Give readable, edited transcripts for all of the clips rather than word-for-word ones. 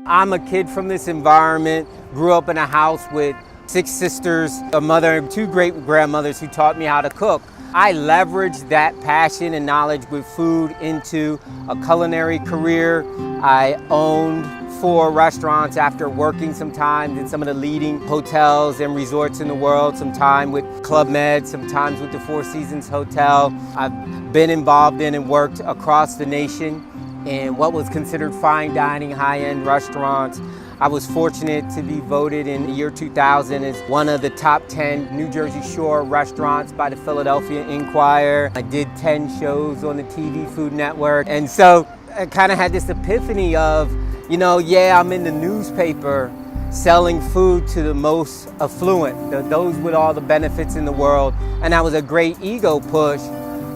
I'm a kid from this environment, grew up in a house with 6 sisters, a mother and 2 great-grandmothers who taught me how to cook. I leveraged that passion and knowledge with food into a culinary career. I owned 4 restaurants after working some time in some of the leading hotels and resorts in the world, some time with Club Med, sometimes with the Four Seasons Hotel. I've been involved in and worked across the nation in what was considered fine dining, high-end restaurants. I was fortunate to be voted in the year 2000 as one of the top 10 New Jersey Shore restaurants by the Philadelphia Inquirer. I did 10 shows on the TV Food Network. And so I kind of had this epiphany of, I'm in the newspaper selling food to the most affluent, those with all the benefits in the world. And that was a great ego push.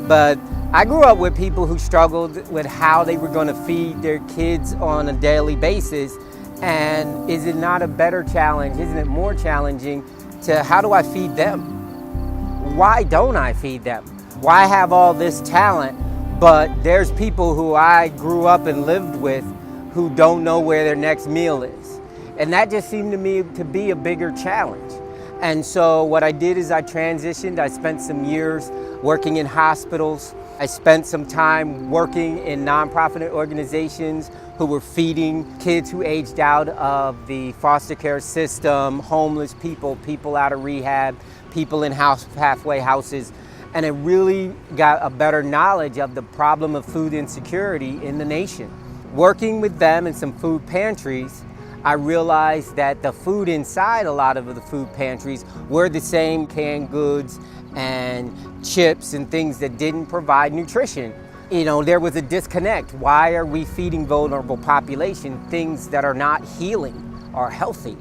But I grew up with people who struggled with how they were going to feed their kids on a daily basis. And is it not a better challenge? Isn't it more challenging to how do I feed them? Why don't I feed them? Why have all this talent, but there's people who I grew up and lived with who don't know where their next meal is? And that just seemed to me to be a bigger challenge. And so what I did is I transitioned. I spent some years working in hospitals. I spent some time working in nonprofit organizations who were feeding kids who aged out of the foster care system, homeless people, people out of rehab, people in halfway houses. And I really got a better knowledge of the problem of food insecurity in the nation. Working with them in some food pantries, I realized that the food inside a lot of the food pantries were the same canned goods and chips and things that didn't provide nutrition. There was a disconnect. Why are we feeding vulnerable population things that are not healing or healthy?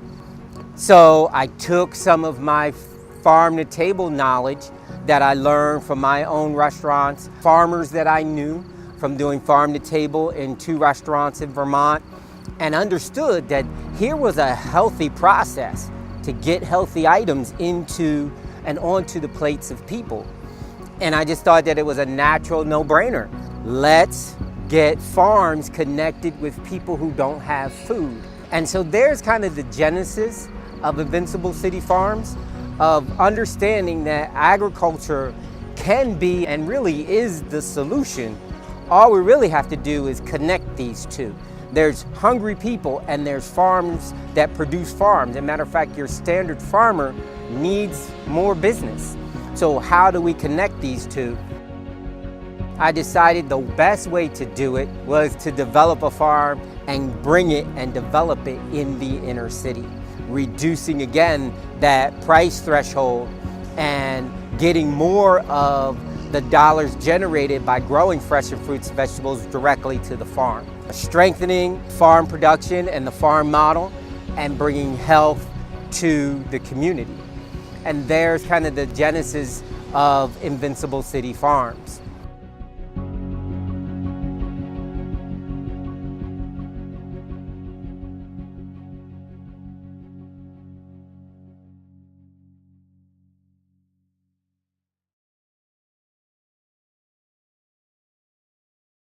So I took some of my farm-to-table knowledge that I learned from my own restaurants, farmers that I knew from doing farm-to-table in 2 restaurants in Vermont, and understood that here was a healthy process to get healthy items into and onto the plates of people. And I just thought that it was a natural no-brainer. Let's get farms connected with people who don't have food. And so there's kind of the genesis of Invincible City Farms, of understanding that agriculture can be and really is the solution. All we really have to do is connect these two. There's hungry people and there's farms that produce farms. As a matter of fact, your standard farmer needs more business. So how do we connect these two? I decided the best way to do it was to develop a farm and bring it and develop it in the inner city, reducing again that price threshold and getting more of the dollars generated by growing fresh fruits and vegetables directly to the farm. Strengthening farm production and the farm model and bringing health to the community. And there's kind of the genesis of Invincible City Farms.